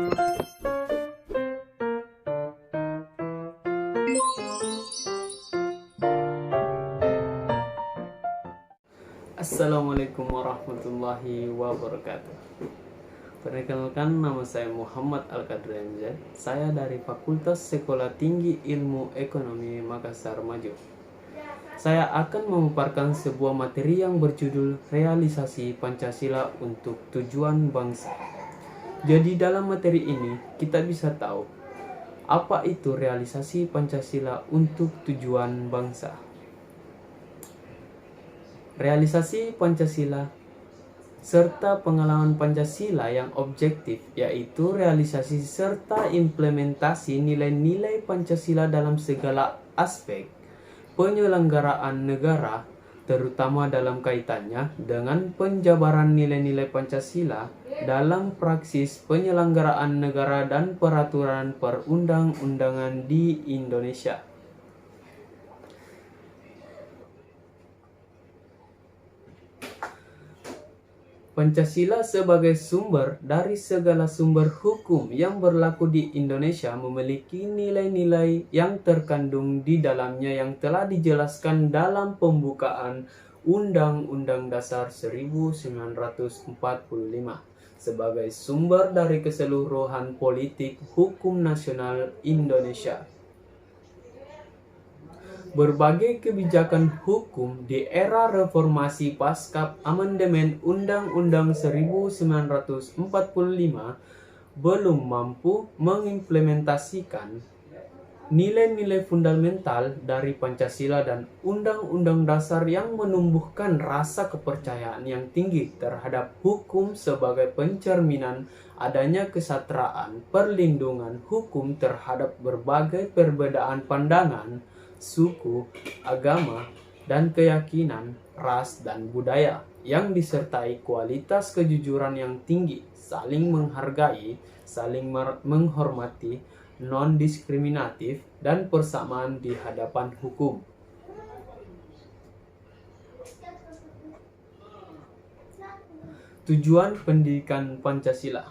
Assalamualaikum warahmatullahi wabarakatuh. Perkenalkan, nama saya Muhammad Al-Qadri MZ. Saya dari Fakultas Sekolah Tinggi Ilmu Ekonomi Makassar Maju. Saya akan memaparkan sebuah materi yang berjudul Realisasi Pancasila untuk Tujuan Bangsa. Jadi dalam materi ini kita bisa tahu apa itu realisasi Pancasila untuk tujuan bangsa. Realisasi Pancasila serta pengalaman Pancasila yang objektif, yaitu realisasi serta implementasi nilai-nilai Pancasila dalam segala aspek penyelenggaraan negara, terutama dalam kaitannya dengan penjabaran nilai-nilai Pancasila dalam praksis penyelenggaraan negara dan peraturan perundang-undangan di Indonesia. Pancasila sebagai sumber dari segala sumber hukum yang berlaku di Indonesia memiliki nilai-nilai yang terkandung di dalamnya yang telah dijelaskan dalam pembukaan Undang-Undang Dasar 1945 sebagai sumber dari keseluruhan politik hukum nasional Indonesia. Berbagai kebijakan hukum di era reformasi pasca amandemen Undang-Undang 1945 belum mampu mengimplementasikan nilai-nilai fundamental dari Pancasila dan Undang-Undang Dasar yang menumbuhkan rasa kepercayaan yang tinggi terhadap hukum sebagai pencerminan adanya kesetaraan perlindungan hukum terhadap berbagai perbedaan pandangan, suku, agama, dan keyakinan, ras, dan budaya yang disertai kualitas kejujuran yang tinggi, saling menghargai, saling menghormati, non-diskriminatif, dan persamaan di hadapan hukum. Tujuan pendidikan Pancasila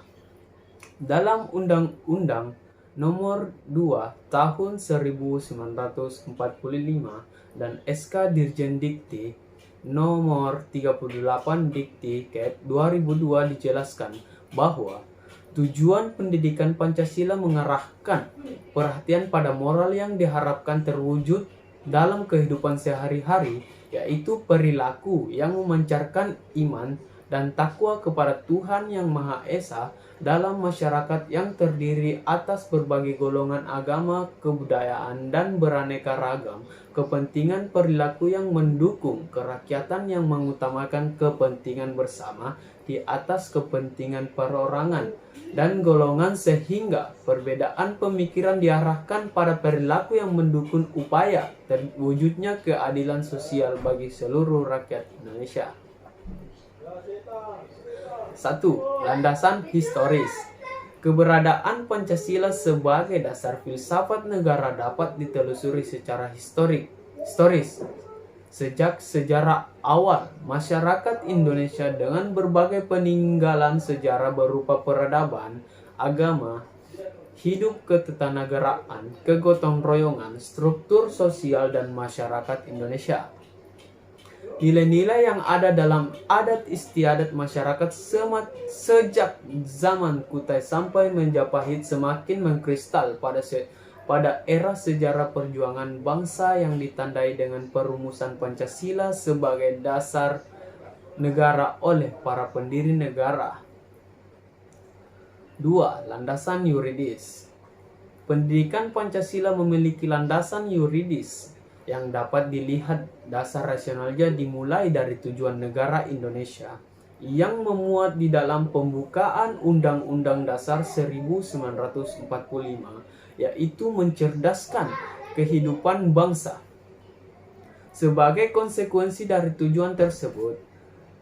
dalam Undang-Undang Nomor 2 Tahun 1945 dan SK Dirjen Dikti Nomor 38 Dikti Ket 2002 dijelaskan bahwa tujuan pendidikan Pancasila mengarahkan perhatian pada moral yang diharapkan terwujud dalam kehidupan sehari-hari, yaitu perilaku yang memancarkan iman dan takwa kepada Tuhan Yang Maha Esa dalam masyarakat yang terdiri atas berbagai golongan agama, kebudayaan, dan beraneka ragam, kepentingan perilaku yang mendukung kerakyatan yang mengutamakan kepentingan bersama di atas kepentingan perorangan dan golongan sehingga perbedaan pemikiran diarahkan pada perilaku yang mendukung upaya terwujudnya keadilan sosial bagi seluruh rakyat Indonesia. 1. Landasan historis. Keberadaan Pancasila sebagai dasar filsafat negara dapat ditelusuri secara historis. Sejak sejarah awal, masyarakat Indonesia dengan berbagai peninggalan sejarah berupa peradaban, agama, hidup ketatanegaraan, kegotong royongan, struktur sosial dan masyarakat Indonesia. Nilai-nilai yang ada dalam adat istiadat masyarakat sejak zaman Kutai sampai Majapahit semakin mengkristal pada era sejarah perjuangan bangsa yang ditandai dengan perumusan Pancasila sebagai dasar negara oleh para pendiri negara. 2. Landasan yuridis. Pendidikan Pancasila memiliki landasan yuridis yang dapat dilihat dasar rasionalnya dimulai dari tujuan negara Indonesia yang memuat di dalam pembukaan Undang-Undang Dasar 1945, yaitu mencerdaskan kehidupan bangsa. Sebagai konsekuensi dari tujuan tersebut,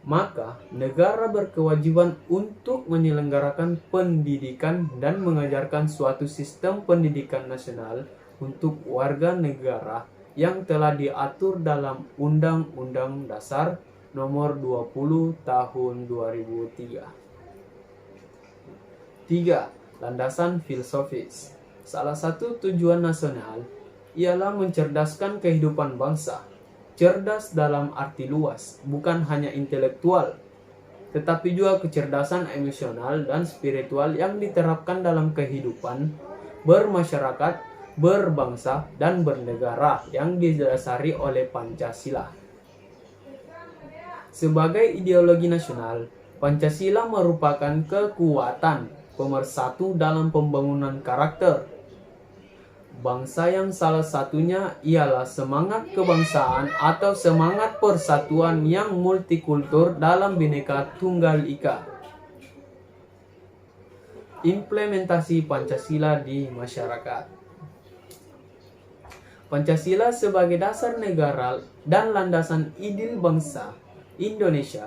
maka negara berkewajiban untuk menyelenggarakan pendidikan dan mengajarkan suatu sistem pendidikan nasional untuk warga negara yang telah diatur dalam Undang-Undang Dasar Nomor 20 Tahun 2003. 3. Landasan filosofis. Salah satu tujuan nasional ialah mencerdaskan kehidupan bangsa. Cerdas dalam arti luas, bukan hanya intelektual, tetapi juga kecerdasan emosional dan spiritual yang diterapkan dalam kehidupan bermasyarakat, berbangsa, dan bernegara yang didasari oleh Pancasila. Sebagai ideologi nasional, Pancasila merupakan kekuatan pemersatu dalam pembangunan karakter bangsa yang salah satunya ialah semangat kebangsaan atau semangat persatuan yang multikultur dalam Bhinneka Tunggal Ika. Implementasi Pancasila di masyarakat. Pancasila sebagai dasar negara dan landasan ideal bangsa Indonesia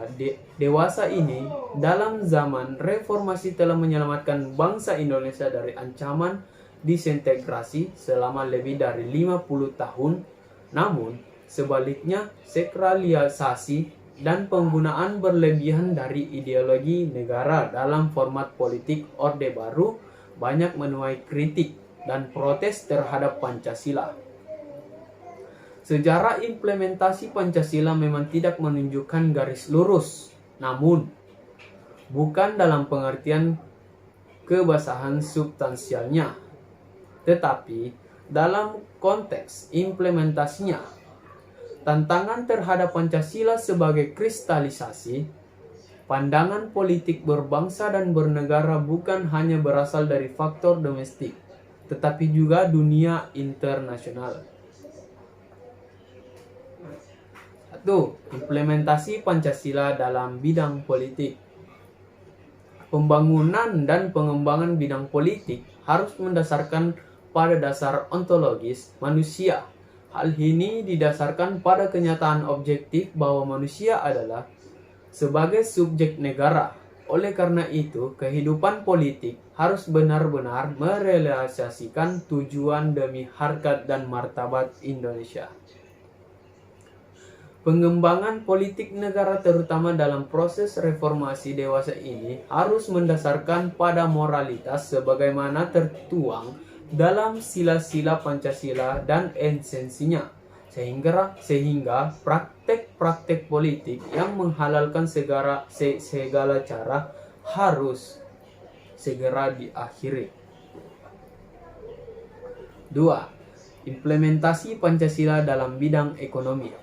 dewasa ini dalam zaman reformasi telah menyelamatkan bangsa Indonesia dari ancaman disintegrasi selama lebih dari 50 tahun. Namun, sebaliknya sakralisasi dan penggunaan berlebihan dari ideologi negara dalam format politik Orde Baru banyak menuai kritik dan protes terhadap Pancasila. Sejarah implementasi Pancasila memang tidak menunjukkan garis lurus, namun bukan dalam pengertian kebasahan substansialnya, tetapi dalam konteks implementasinya. Tantangan terhadap Pancasila sebagai kristalisasi pandangan politik berbangsa dan bernegara bukan hanya berasal dari faktor domestik, tetapi juga dunia internasional. 1. Implementasi Pancasila dalam bidang politik. Pembangunan dan pengembangan bidang politik harus mendasarkan pada dasar ontologis manusia. Hal ini didasarkan pada kenyataan objektif bahwa manusia adalah sebagai subjek negara. Oleh karena itu, kehidupan politik harus benar-benar merealisasikan tujuan demi harkat dan martabat Indonesia. Pengembangan politik negara terutama dalam proses reformasi dewasa ini harus mendasarkan pada moralitas sebagaimana tertuang dalam sila-sila Pancasila dan esensinya, sehingga praktek-praktek politik yang menghalalkan segala cara harus segera diakhiri. 2. Implementasi Pancasila dalam bidang ekonomi.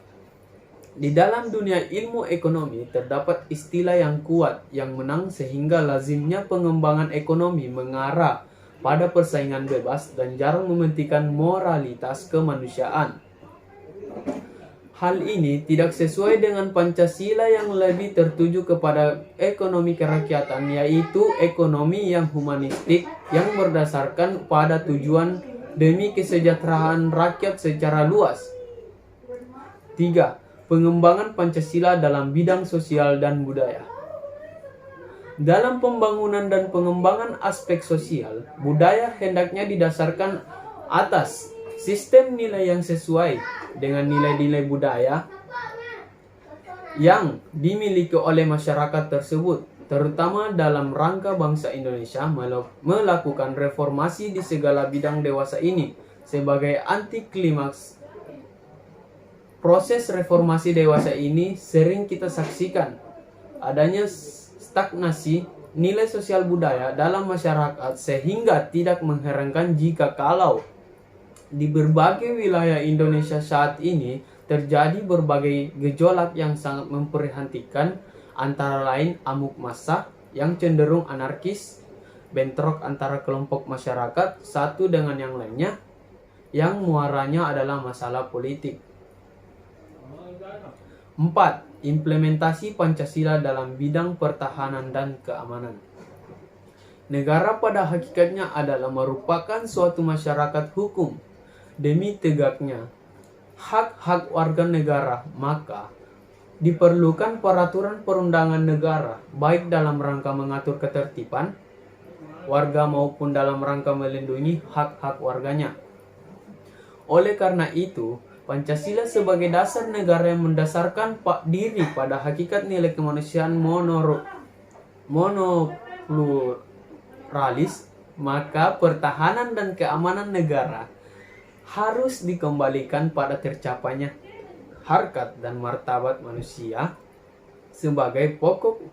Di dalam dunia ilmu ekonomi terdapat istilah yang kuat yang menang sehingga lazimnya pengembangan ekonomi mengarah pada persaingan bebas dan jarang mementingkan moralitas kemanusiaan. Hal ini tidak sesuai dengan Pancasila yang lebih tertuju kepada ekonomi kerakyatan, yaitu ekonomi yang humanistik yang berdasarkan pada tujuan demi kesejahteraan rakyat secara luas. 3. Pengembangan Pancasila dalam bidang sosial dan budaya. Dalam pembangunan dan pengembangan aspek sosial, budaya hendaknya didasarkan atas sistem nilai yang sesuai dengan nilai-nilai budaya yang dimiliki oleh masyarakat tersebut, terutama dalam rangka bangsa Indonesia melakukan reformasi di segala bidang dewasa ini. Sebagai anti klimaks proses reformasi dewasa ini sering kita saksikan adanya stagnasi nilai sosial budaya dalam masyarakat, sehingga tidak mengherankan jika kalau di berbagai wilayah Indonesia saat ini terjadi berbagai gejolak yang sangat memprihatinkan, antara lain amuk massa yang cenderung anarkis, bentrok antara kelompok masyarakat satu dengan yang lainnya, yang muaranya adalah masalah politik. 4. Implementasi Pancasila dalam bidang pertahanan dan keamanan. Negara pada hakikatnya adalah merupakan suatu masyarakat hukum. Demi tegaknya hak-hak warga negara, maka diperlukan peraturan perundangan negara, baik dalam rangka mengatur ketertiban warga maupun dalam rangka melindungi hak-hak warganya. Oleh karena itu, Pancasila sebagai dasar negara yang mendasarkan diri pada hakikat nilai kemanusiaan monopluralis maka pertahanan dan keamanan negara harus dikembalikan pada tercapainya harkat dan martabat manusia sebagai pokok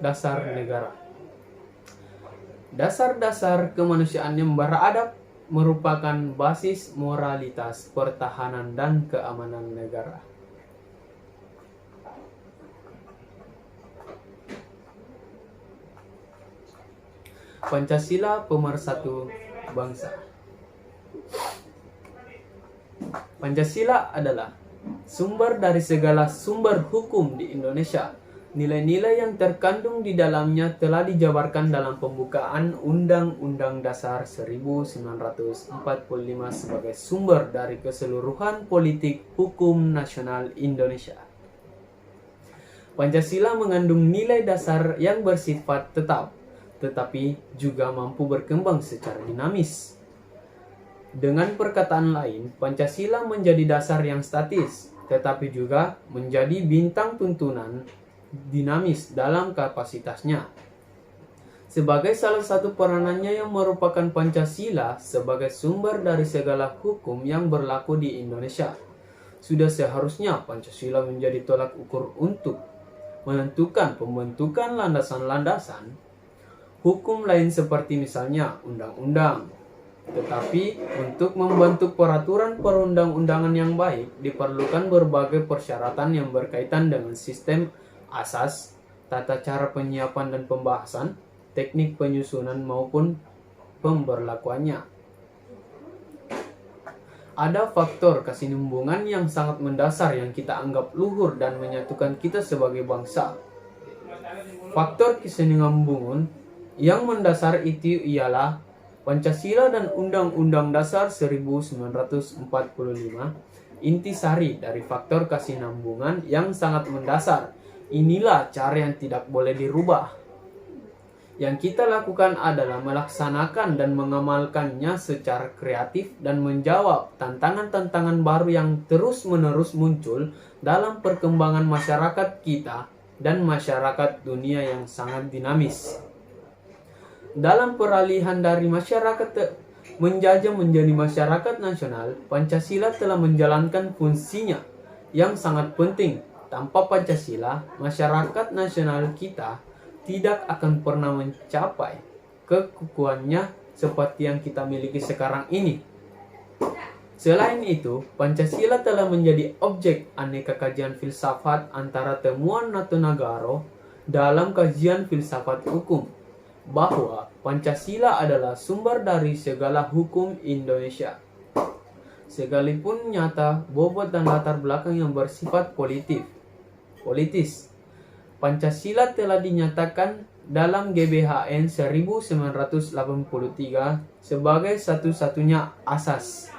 dasar negara. Dasar-dasar kemanusiaan yang beradab merupakan basis moralitas pertahanan dan keamanan negara. Pancasila pemersatu bangsa. Pancasila adalah sumber dari segala sumber hukum di Indonesia. Nilai-nilai yang terkandung di dalamnya telah dijabarkan dalam pembukaan Undang-Undang Dasar 1945 sebagai sumber dari keseluruhan politik hukum nasional Indonesia. Pancasila mengandung nilai dasar yang bersifat tetap, tetapi juga mampu berkembang secara dinamis. Dengan perkataan lain, Pancasila menjadi dasar yang statis, tetapi juga menjadi bintang tuntunan dinamis dalam kapasitasnya. Sebagai salah satu peranannya yang merupakan Pancasila sebagai sumber dari segala hukum yang berlaku di Indonesia, sudah seharusnya Pancasila menjadi tolak ukur untuk menentukan pembentukan landasan-landasan hukum lain seperti misalnya undang-undang. Tetapi untuk membentuk peraturan perundang-undangan yang baik diperlukan berbagai persyaratan yang berkaitan dengan sistem asas, tata cara penyiapan dan pembahasan, teknik penyusunan maupun pemberlakuannya. Ada faktor kesinambungan yang sangat mendasar yang kita anggap luhur dan menyatukan kita sebagai bangsa. Faktor kesinambungan yang mendasar itu ialah Pancasila dan Undang-Undang Dasar 1945 intisari dari faktor kesinambungan yang sangat mendasar. Inilah cara yang tidak boleh dirubah. Yang kita lakukan adalah melaksanakan dan mengamalkannya secara kreatif dan menjawab tantangan-tantangan baru yang terus-menerus muncul dalam perkembangan masyarakat kita dan masyarakat dunia yang sangat dinamis. Dalam peralihan dari masyarakat menjajah menjadi masyarakat nasional, Pancasila telah menjalankan fungsinya yang sangat penting. Tanpa Pancasila, masyarakat nasional kita tidak akan pernah mencapai kekuatannya seperti yang kita miliki sekarang ini. Selain itu, Pancasila telah menjadi objek aneka kajian filsafat antara temuan Natonagaro dalam kajian filsafat hukum, bahwa Pancasila adalah sumber dari segala hukum Indonesia. Sekalipun nyata, bobot dan latar belakang yang bersifat politis, Pancasila telah dinyatakan dalam GBHN 1983 sebagai satu-satunya asas.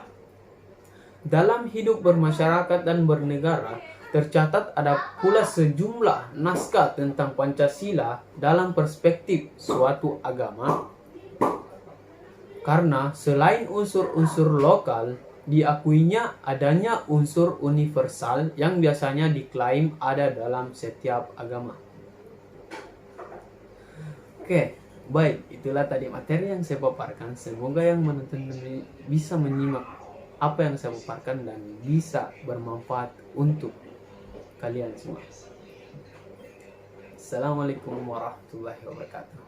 Dalam hidup bermasyarakat dan bernegara, tercatat ada pula sejumlah naskah tentang Pancasila dalam perspektif suatu agama. Karena selain unsur-unsur lokal, diakuinya adanya unsur universal yang biasanya diklaim ada dalam setiap agama. Oke, baik, itulah tadi materi yang saya paparkan. Semoga yang menonton bisa menyimak apa yang saya paparkan dan bisa bermanfaat untuk kalian semua. Assalamualaikum warahmatullahi wabarakatuh.